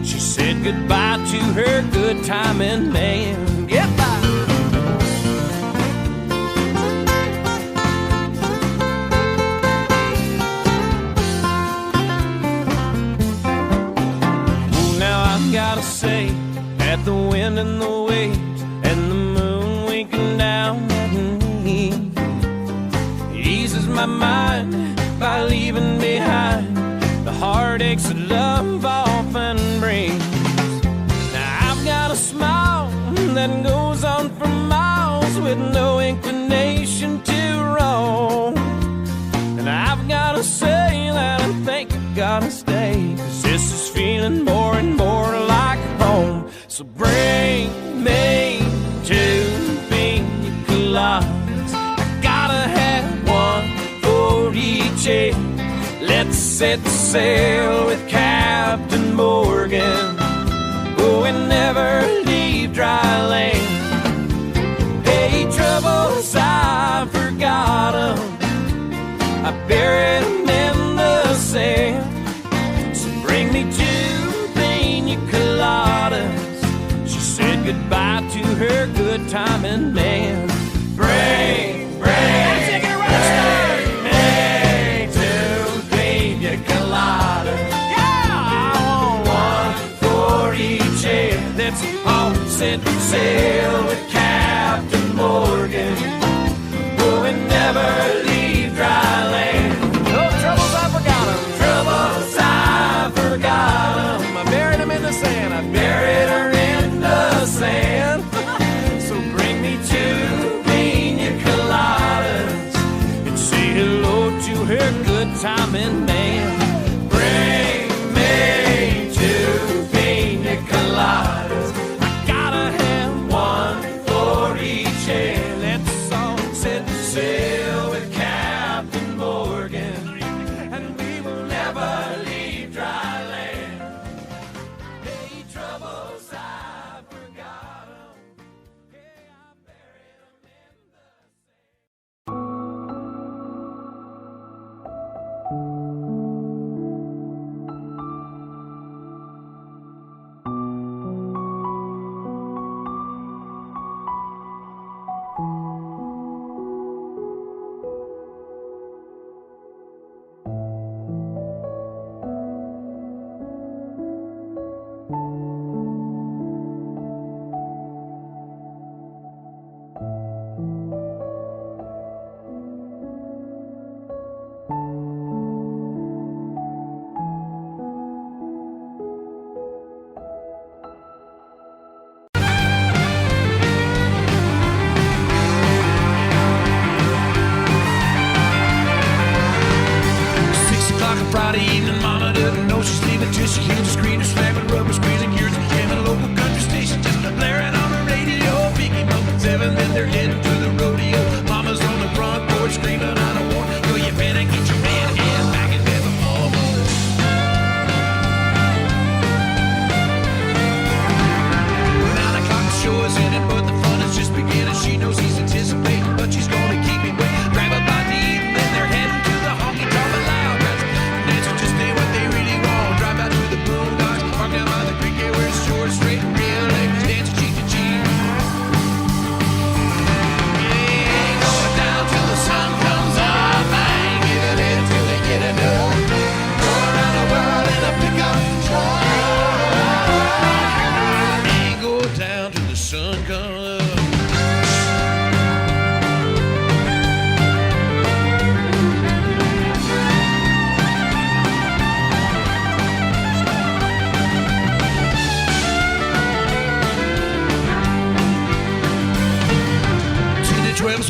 She said goodbye to her good timing man. Goodbye. Well, now I've gotta say, at the wind and the waves and the moon winking down at me, eases my mind by leaving behind the heartaches that love often brings. Now I've got a smile that goes on for miles with no inclination to roam, and I've got to say that I think I gotta stay, 'cause this is feeling more and more like home. So bring me two pina coladas, I gotta have one for each end. Let's set sail with Captain Morgan, oh, and never leave dry land. Hey, troubles, I forgot 'em, I buried 'em in the sand. So bring me two pina coladas. She said goodbye to her good timing man. Bring let's all set sail with Captain Morgan, oh, and never leave dry land. Oh, troubles, I forgot 'em. Troubles, I forgot 'em. I buried 'em in the sand. I buried her in the sand. So bring me two pina coladas and say hello to her good timing man. Bring me two pina coladas, let's all set sail with Captain Morgan, and we will never leave dry land. Hey, troubles, I forgot.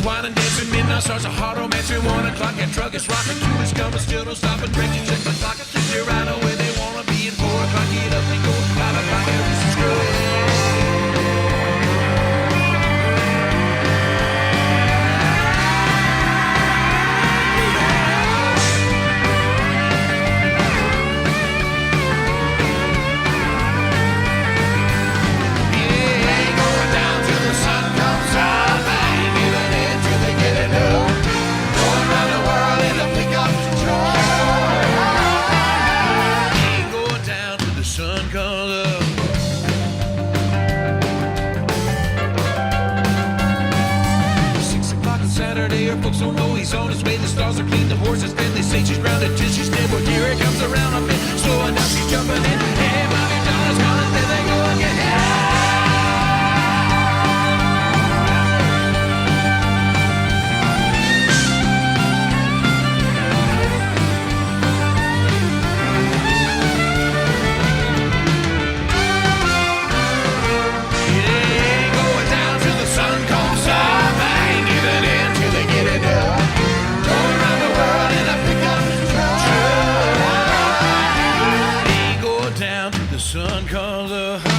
wine and dancing. Midnight starts a hard romance at 1 o'clock. That truck is rocking, Cubans coming, still don't stop. And breaking, check the clock. I think they're right away. They wanna be at 4 o'clock. Get up and go. 5 o'clock, everything's good. Folks don't know he's on his way. The stars are clean, the horses been. They say she's grounded till she's dead. But here it comes around a bit, slowing down, she's jumping in. Hey, Bobby Donald's gone, there they go again. Sun comes up.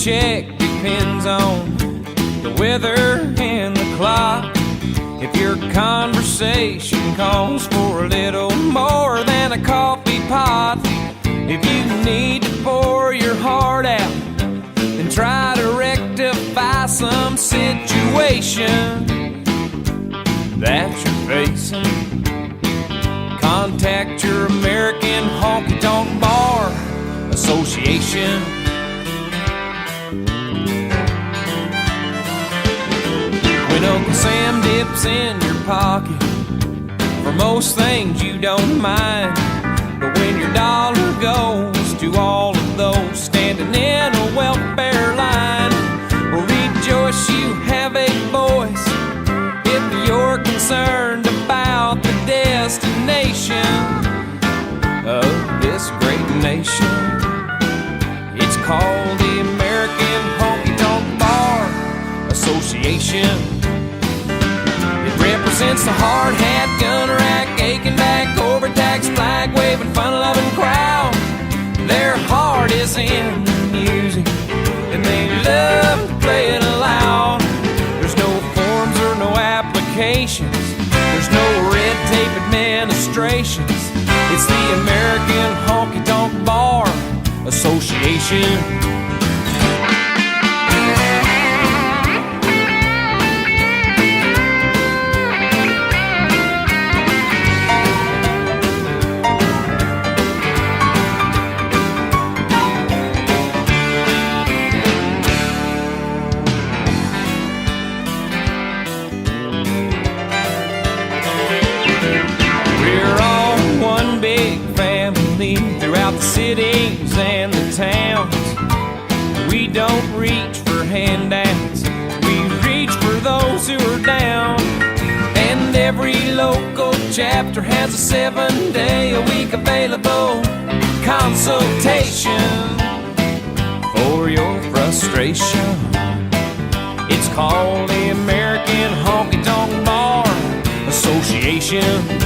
paycheck depends on the weather and the clock. If your conversation calls for a little more than a coffee pot, if you need to pour your heart out and try to rectify some situation that you're facing, contact your American Honky Tonk Bar Association. When Uncle Sam dips in your pocket, for most things you don't mind, but when your dollar goes to all of those standing in a welfare line, well, rejoice you have a voice if you're concerned about the destination of this great nation. It's called the American Honky Tonk Bar Association. It represents the hard hat, gun rack, aching back, overtaxed, flag waving, fun loving crowd. Their heart is in the music and they love to play it loud. There's no forms or no applications, there's no red tape administrations. It's the American Honky Tonk Bar Association. Throughout the cities and the towns, we don't reach for handouts, we reach for those who are down. And every local chapter has a 7-day-a-week available consultation for your frustration. It's called the American Honky Tonk Bar Association.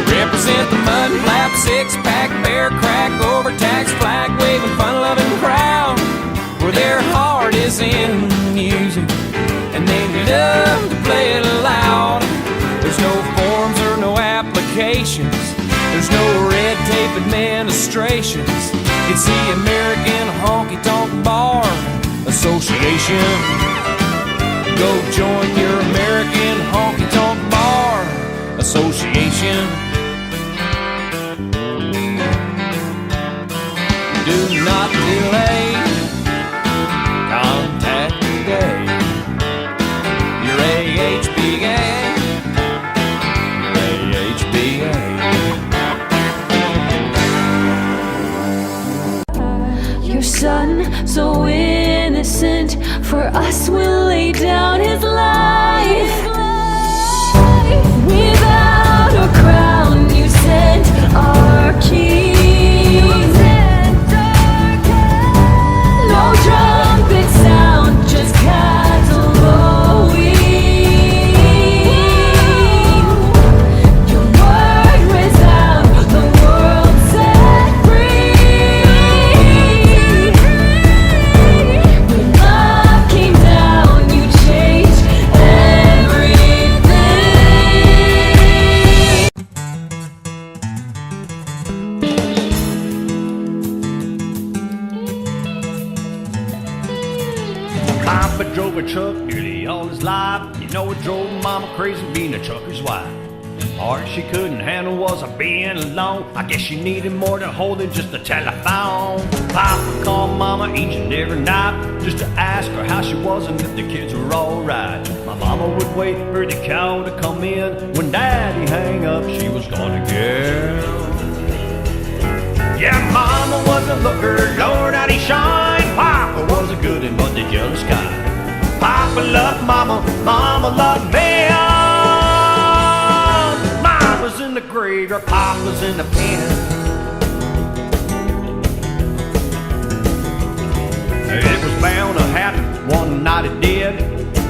Represent the mud flap, six-pack, bear crack, overtaxed, flag waving, fun-loving crowd, where their heart is in the music and they love to play it loud. There's no forms or no applications, there's no red tape administrations. It's the American Honky Tonk Bar Association. Go join your American Honky Tonk Bar Association. Do not delay, contact today your AHBA, your AHBA. Your son, so innocent, for us will lay down his life. Without a crown, you sent our king. No trumpet sound, just cattle blowing. Your word resound, the world set free. When love came down, you changed everything. Papa drove a truck nearly all his life. You know it drove Mama crazy being a trucker's wife. Part she couldn't handle was a being alone. I guess she needed more than holding just a telephone. Papa called Mama each and every night just to ask her how she was and if the kids were alright. My Mama would wait for the call to come in. When Daddy hang up, she was gone again. Yeah, Mama was a looker, Lord how he shine. Papa was a good and but the jealous guy. Papa loved Mama, Mama loved me. Mama's in the grave, or Papa's in the pen. It was bound to happen, one night it did.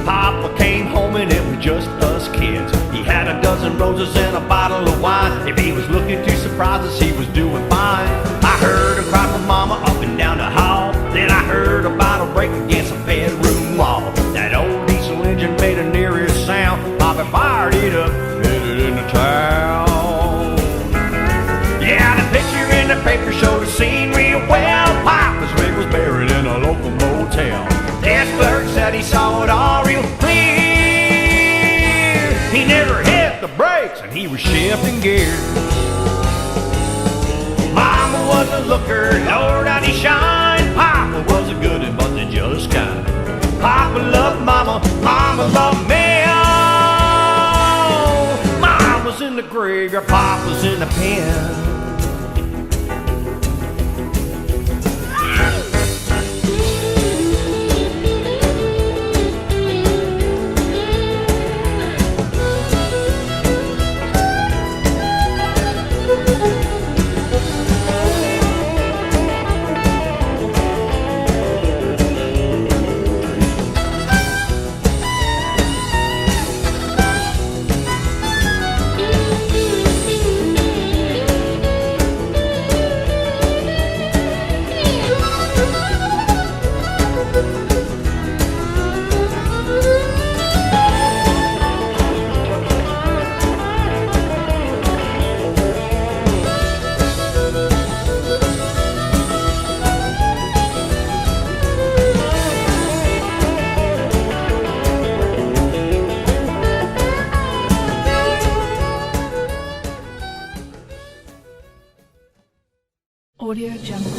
Papa came home and it was just us kids. He had a dozen roses and a bottle of wine. If he was looking to surprise us, he was doing fine. I heard him cry for Mama up and down the hall. Then I heard we were shifting gears. Mama was a looker, Lord, how'd he shine. Papa was a good one, but the just kind. Papa loved Mama, Mama loved me. Oh, Mama's in the graveyard, Papa's in the pen. Audio Jungle.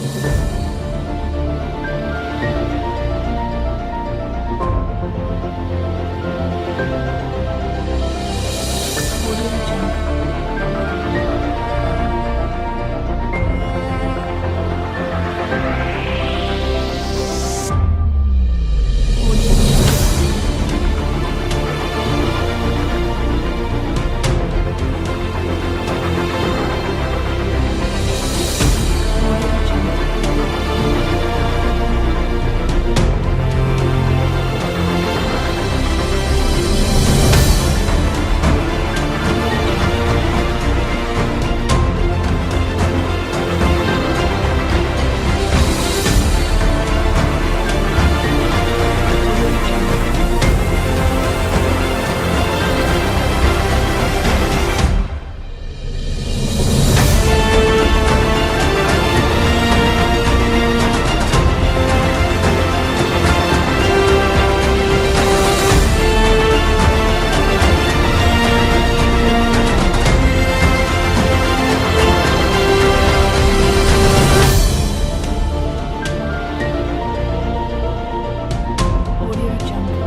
Audio Jungle.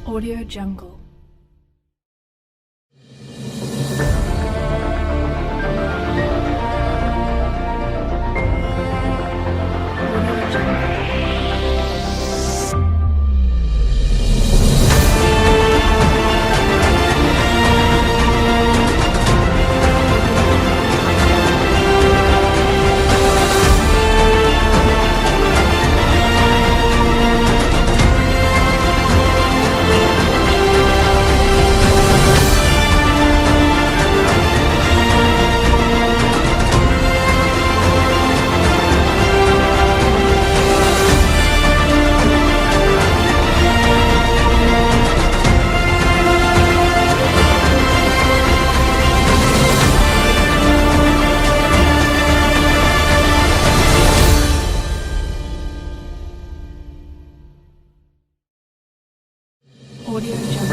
Audio Jungle. Audio Jungle.